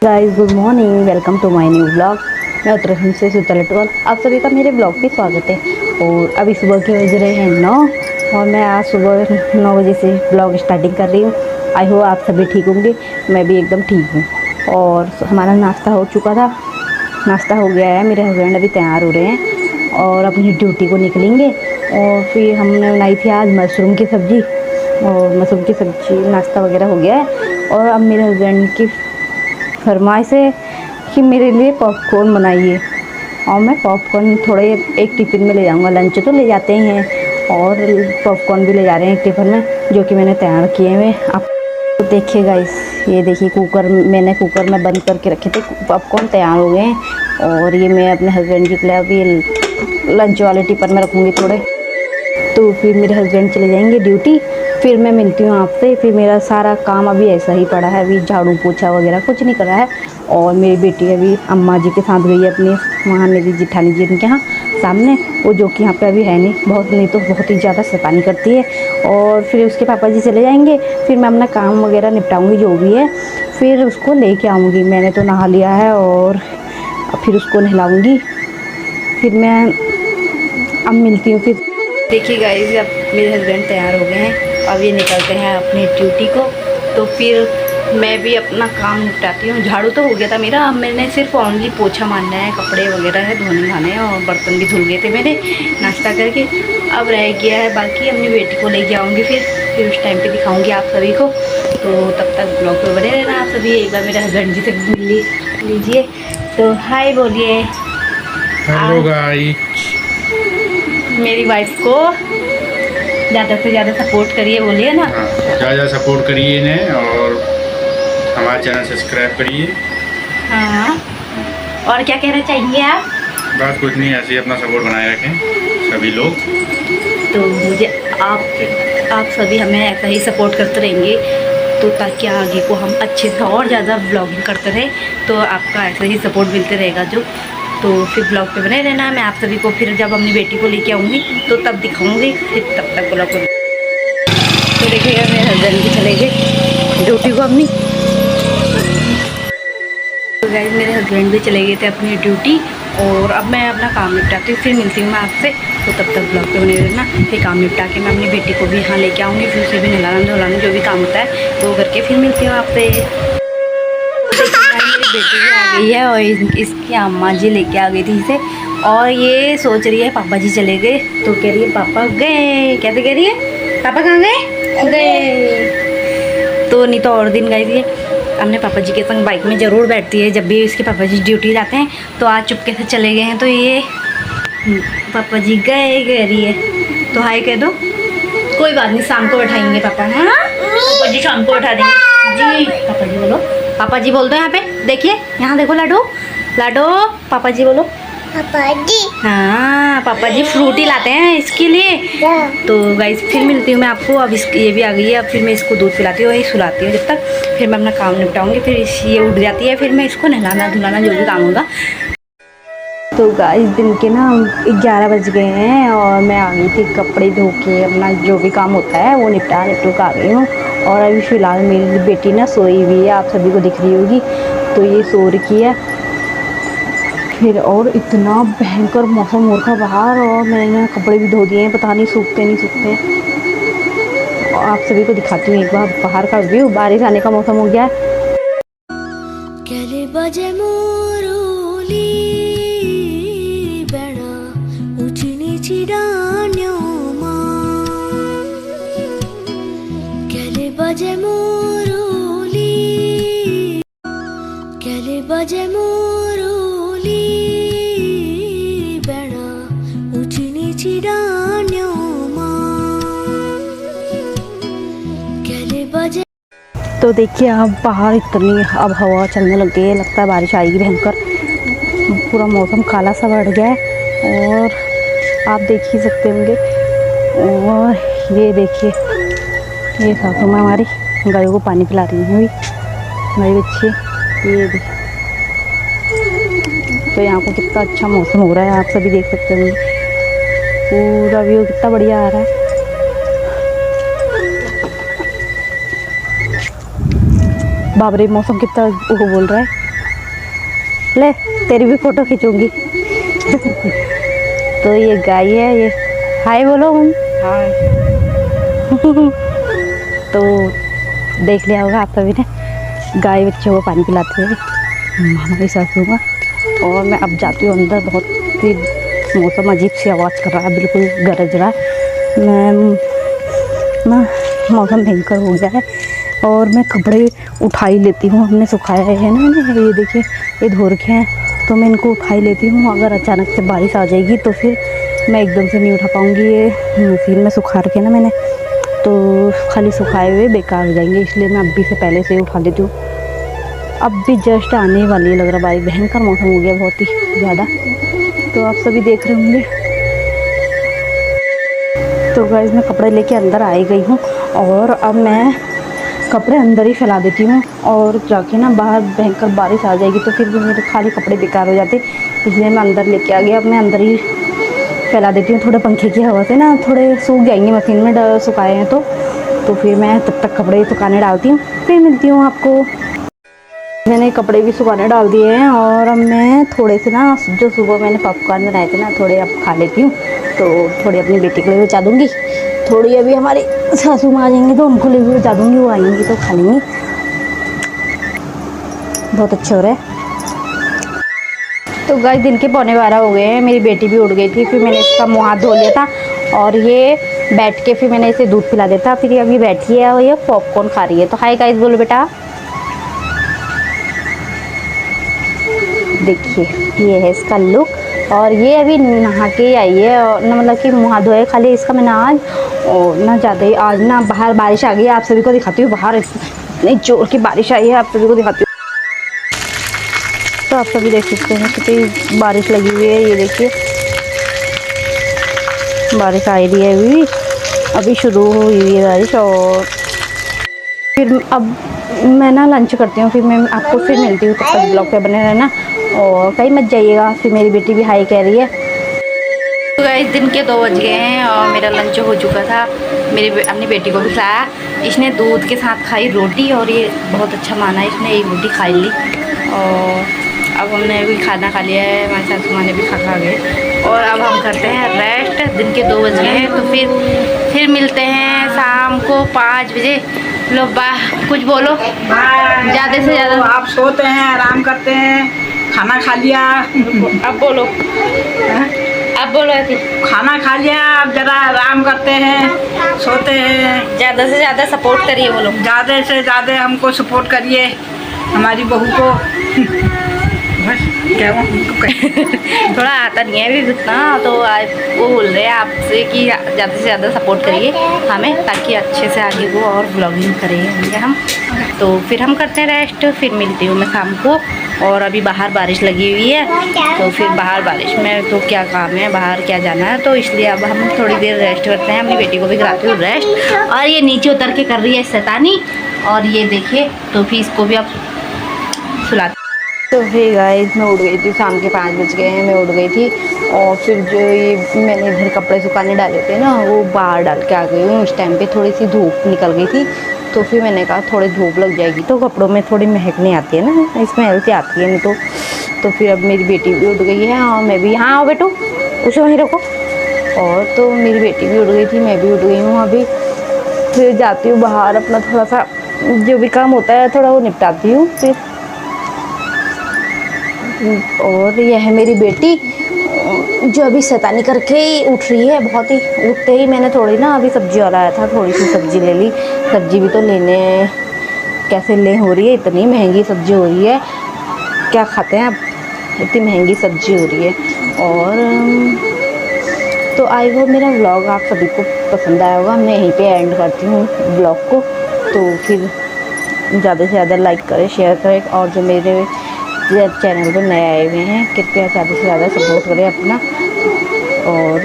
Guys good morning, welcome to my new blog. मैं उत्तराखंड से शीतल अटवाल, आप सभी का मेरे ब्लॉग पे स्वागत है। और अभी सुबह के बज रहे हैं 9 और मैं आज सुबह 9 बजे से ब्लॉग स्टार्टिंग कर रही हूँ। आई होप आप सभी ठीक होंगे, मैं भी एकदम ठीक हूँ। और हमारा नाश्ता हो चुका था, नाश्ता हो गया है। मेरे हस्बैंड अभी तैयार हो रहे हैं और अपनी ड्यूटी को निकलेंगे। और फिर हमने बनाई थी आज मशरूम की सब्ज़ी, और मशरूम की सब्ज़ी नाश्ता वगैरह हो गया है। और अब मेरे हस्बैंड की फरमाइश है कि मेरे लिए पॉपकॉर्न बनाइए, और मैं पॉपकॉर्न थोड़े एक टिफ़िन में ले जाऊंगा। लंच तो ले जाते ही हैं और पॉपकॉर्न भी ले जा रहे हैं एक टिफ़िन में, जो कि मैंने तैयार किए हुए। आप तो देखिए गाइस, ये देखिए मैंने कुकर में बंद करके रखे थे। पॉपकॉर्न तैयार हो गए हैं और ये मैं अपने हस्बैंड के लिए अभी लंच वाले टिफ़िन में रखूँगी थोड़े। तो फिर मेरे हस्बैंड चले जाएंगे ड्यूटी, फिर मैं मिलती हूँ आपसे। फिर मेरा सारा काम अभी ऐसा ही पड़ा है, अभी झाड़ू पोछा वगैरह कुछ नहीं करा है। और मेरी बेटी अभी अम्मा जी के साथ गई है अपनी, वहाँ मेरी जिठानी जी उनके यहाँ सामने, वो जो कि यहाँ पे अभी है नहीं, तो बहुत ही ज़्यादा शैतानी करती है। और फिर उसके पापा जी चले जाएंगे, फिर मैं अपना काम वगैरह निपटाऊँगी जो भी है, फिर उसको लेके आऊँगी। मैंने तो नहा लिया है और फिर उसको नहलाऊँगी। फिर मैं अब मिलती हूँ फिर। देखिए गाइस, अब मेरे हस्बैंड तैयार हो गए हैं, अब ये निकलते हैं अपनी ड्यूटी को। तो फिर मैं भी अपना काम निपटाती हूँ। झाड़ू तो हो गया था मेरा, अब मैंने सिर्फ ओनली पोछा मारना है, कपड़े वगैरह है धोने धाने हैं, और बर्तन भी धुल गए थे मेरे नाश्ता करके। अब रह गया है बाकी, अपनी बेटी को लेके आऊँगी फिर उस टाइम पे दिखाऊँगी आप सभी को। तो तब तक ब्लॉग पे बने रहना आप सभी। एक बार मेरे हस्बैंड जी से मिल लीजिए, तो हाय बोलिए। हेलो गाइस, मेरी वाइफ को ज़्यादा से ज़्यादा सपोर्ट करिए, बोलिए ना। हाँ, ज़्यादा सपोर्ट करिए इन्हें और हमारा चैनल सब्सक्राइब करिए। हाँ, और क्या कहना चाहिए आप? बात कुछ नहीं, ऐसे ही अपना सपोर्ट बनाए रखें सभी लोग। तो मुझे आप सभी हमें ऐसा ही सपोर्ट करते रहेंगे, तो ताकि आगे को हम अच्छे से और ज़्यादा ब्लॉगिंग करते रहें। तो आपका ऐसा ही सपोर्ट मिलते रहेगा जो। तो फिर ब्लॉग पे बने रहना। मैं आप सभी को फिर जब अपनी बेटी को लेके आऊँगी तो तब दिखाऊँगी, फिर तब तक ब्लॉग पे। तो देखिएगा मेरे हस्बैंड भी चले गए ड्यूटी को अपनी। तो गाइस, मेरे हस्बैंड भी चले गए थे अपनी ड्यूटी, और अब मैं अपना काम निपटाती हूँ, फिर मिलती हूँ मैं आपसे। तो तब तक ब्लॉग पे बने रहना। फिर काम निपटा के मैं अपनी बेटी को भी यहाँ लेके आऊँगी, फिर उसे भी नहलाना धुलाना जो भी काम होता है वो करके फिर मिलती हूँ आपसे। मेरी बेटी भी आ गई है और इसकी अम्मा जी लेके आ गई थी इसे, और ये सोच रही है पापा जी चले गए, तो कह रही है पापा गए। कैसे कह रही है? पापा कहाँ गए? गए। तो नहीं तो और दिन गई थी अपने पापा जी के संग बाइक में ज़रूर बैठती है जब भी इसके पापा जी ड्यूटी जाते हैं। तो आज चुपके से चले गए हैं, तो ये पापा जी गए कह रही है। तो हाय कह दो। कोई बात नहीं, शाम को बैठाएंगे पापा। हाँ, पापा जी शाम को बैठा देंगे जी। पापा जी बोलो, पापा जी बोल दो। यहाँ पे देखिए, यहाँ देखो लाडो, लाडो पापा जी बोलो। पापा जी। हाँ, पापा जी फ्रूटी लाते हैं इसके लिए। तो गाइस, फिर मिलती हूँ मैं आपको। अब ये भी आ गई है, अब फिर मैं इसको दूध पिलाती हूँ, ये सुलाती हूँ जब तक। फिर मैं अपना काम निपटाऊंगी, फिर ये उठ जाती है, फिर मैं इसको नहलाना धुलाना जो भी काम होगा। तो गाइस, दिन के ना 11 बज गए हैं और मैं आ गई थी कपड़े धो के, अपना जो भी काम होता है वो निपटा के आ गई हूँ। और अभी फ़िलहाल मेरी बेटी ना सोई हुई है, आप सभी को दिख रही होगी। तो ये सो रखी है फिर, और इतना भयंकर मौसम हो रखा बाहर, और मैंने कपड़े भी धो दिए हैं, पता नहीं सूखते नहीं सूखते। और आप सभी को दिखाती हूँ एक बार बाहर का व्यू। बारिश आने का मौसम हो गया है। बजे मोरूली बेड़ा ऊंची नीची डानियों मां, कैले बजे मोरूली, कैले बजे मोरूली बेड़ा ऊंची नीची डानियों मां, कैले बजे। तो देखिए, अब बाहर इतनी अब हवा चलने लग गई है, लगता है बारिश आएगी भयंकर। पूरा मौसम काला सा बढ़ गया है, और आप देख ही सकते होंगे। और ये देखिए, ये सासू माँ हमारी गायों को पानी पिला रही हैं अभी मेरे बच्चे। ये देखिए, तो यहाँ को कितना अच्छा मौसम हो रहा है, आप सभी देख सकते होंगे। पूरा व्यू कितना बढ़िया आ रहा है। बाबरे, मौसम कितना वो बोल रहा है। ले तेरी भी फ़ोटो खींचूंगी। तो ये गाय है, ये हाय बोलो हम। हाँ। तो देख लिया होगा आप सभी ने, गाय बच्चों को पानी पिलाते हुए हमारी सासू माँ। और मैं अब जाती हूँ अंदर। बहुत ही मौसम अजीब सी आवाज़ कर रहा है, बिल्कुल गरज रहा है। मैं ना मौसम भयंकर हो गया है और मैं कपड़े उठा ही लेती हूँ। हमने सुखाया है ना, ये देखिए ये धो रखे हैं, तो मैं इनको उठा ही लेती हूँ। अगर अचानक से बारिश आ जाएगी तो फिर मैं एकदम से नहीं उठा पाऊँगी। ये मशीन में सुखा रखे ना मैंने, तो खाली सुखाए हुए बेकार हो जाएंगे, इसलिए मैं अभी से पहले से उठा लेती हूँ। अब भी जस्ट आने वाली है लग रहा बारिश, भयंकर मौसम हो गया बहुत ही ज़्यादा। तो आप सभी देख रहे होंगे। तो गाइस मैं कपड़े लेके अंदर आ ही गई हूँ और अब मैं कपड़े अंदर ही फैला देती हूँ। और जाके ना बाहर भयंकर बारिश आ जाएगी तो फिर भी मेरे खाली कपड़े बेकार हो जाते, इसलिए मैं अंदर लेके आ गया। अब मैं अंदर ही फैला देती हूँ, थोड़े पंखे की हवा से ना थोड़े सूख जाएंगे मशीन में सुखाए हैं तो फिर मैं तब तक कपड़े सुखाने डालती हूँ, फिर मिलती हूँ आपको। मैंने कपड़े भी सुखाने डाल दिए हैं और अब मैं थोड़े से ना जो सुबह मैंने पॉपकॉर्न बनाए थे ना, थोड़े अब खा लेती हूँ। तो थोड़ी अपनी बेटी के लिए बचा दूँगी, थोड़ी अभी हमारी सासू माँ आ जाएंगी तो उनको लिए भी बचा दूँगी, वो आएंगी तो खा लेंगी। बहुत अच्छे हो रहे हैं। तो गाइस दिन के 11:15 हो गए हैं, मेरी बेटी भी उठ गई थी। फिर मैंने इसका मुँह हाथ धो लिया था और ये बैठ के फिर मैंने इसे दूध पिला दिया था। फिर ये अभी बैठी है और ये पॉपकॉर्न खा रही है। तो हाय गाइस बोलो बेटा। देखिए ये है इसका लुक। और ये अभी नहा के आई है और ना मतलब कि मुँह हाथ धोए खाली इसका मैंने आज। और ना ज़्यादा ही आज ना बाहर बारिश आ गई है, आप सभी को दिखाती हूँ। बाहर इतनी जोर की बारिश आई है, आप सभी को दिखाती हूँ। तो आप सभी देख सकते हैं कितनी बारिश लगी हुई है। ये देखिए बारिश आ रही है, अभी शुरू हुई है बारिश। और फिर अब मैं ना लंच करती हूँ, फिर मैं आपको फिर मिलती हूँ। तब तक ब्लॉग पे बने रहना और कहीं मत जाइएगा। फिर मेरी बेटी भी हाई कह रही है। तो गाइस दिन के 2 बज गए हैं और मेरा लंच हो चुका था। मेरी अपनी बेटी को भी खिलाया, इसने दूध के साथ खाई रोटी और ये बहुत अच्छा माना, इसने एक रोटी खाई ली। और अब हमने भी खाना खा लिया है, हमारे सासू माँ ने भी खा गए और अब हम करते हैं रेस्ट। दिन के 2 बज गए हैं तो फिर मिलते हैं शाम को 5 बजे। लो कुछ बोलो ज़्यादा से ज़्यादा। आप सोते हैं, आराम करते हैं, खाना खा लिया। अब बोलो, अब बोलो ऐसे। खाना खा लिया, अब ज़रा आराम करते हैं, सोते हैं। ज़्यादा से ज़्यादा सपोर्ट करिए बोलो। ज़्यादा से ज़्यादा हमको सपोर्ट करिए, हमारी बहू को। बस क्या थोड़ा आता नहीं है अभी उतना, तो वो बोल रहे हैं आपसे कि ज़्यादा से ज़्यादा सपोर्ट करिए हमें, ताकि अच्छे से आगे वो और ब्लॉगिंग करेंगे हम। तो फिर हम करते हैं रेस्ट, फिर मिलती हूँ मैं शाम को। और अभी बाहर बारिश लगी हुई है तो फिर बाहर बारिश में तो क्या काम है, बाहर क्या जाना है, तो इसलिए अब हम थोड़ी देर रेस्ट करते हैं। अपनी बेटी को भी कराती हूँ रेस्ट। और ये नीचे उतर के कर रही है शैतानी, और ये देखिए तो फिर इसको भी अब सुलाती। तो हे गाइस मैं उठ गई थी, शाम के 5 बज गए हैं, मैं उठ गई थी। और फिर जो ये मैंने इधर कपड़े सुखाने डाले थे ना, वो बाहर डाल के आ गई हूँ। उस टाइम पे थोड़ी सी धूप निकल गई थी, तो फिर मैंने कहा थोड़ी धूप लग जाएगी तो कपड़ों में थोड़ी महक नहीं आती है ना, स्मेल से आती है नहीं तो फिर अब मेरी बेटी भी उठ गई है और मैं भी। यहाँ आओ बेटू, उसे वहीं रखो। और तो मेरी बेटी भी उठ गई थी, मैं भी उठ गई हूँ अभी। फिर जाती हूँ बाहर, अपना थोड़ा सा जो भी काम होता है थोड़ा वो निपटाती हूँ फिर। और यह है मेरी बेटी जो अभी शैतानी करके ही उठ रही है। बहुत ही उठते ही मैंने थोड़ी ना अभी सब्जी वाला आया था, थोड़ी सी सब्जी ले ली। सब्जी भी तो लेने कैसे ले हो रही है, इतनी महंगी सब्जी हो रही है, क्या खाते हैं आप, इतनी महंगी सब्जी हो रही है। और तो आई होप मेरा व्लॉग आप सभी को पसंद आया होगा। मैं यहीं पे एंड करती हूँ व्लॉग को। तो फिर ज़्यादा से ज़्यादा लाइक करें, शेयर करें, और जो मेरे चैनल पर नए आए हुए हैं कृपया ज़्यादा से ज़्यादा सपोर्ट करें अपना। और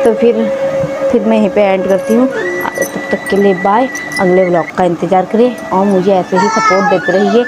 तो फिर मैं यहीं पे एंड करती हूँ। तब तक के लिए बाय। अगले ब्लॉग का इंतज़ार करें और मुझे ऐसे ही सपोर्ट देते रहिए।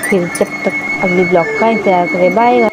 फिर जब तक अगले ब्लॉग का इंतज़ार करें, बाय।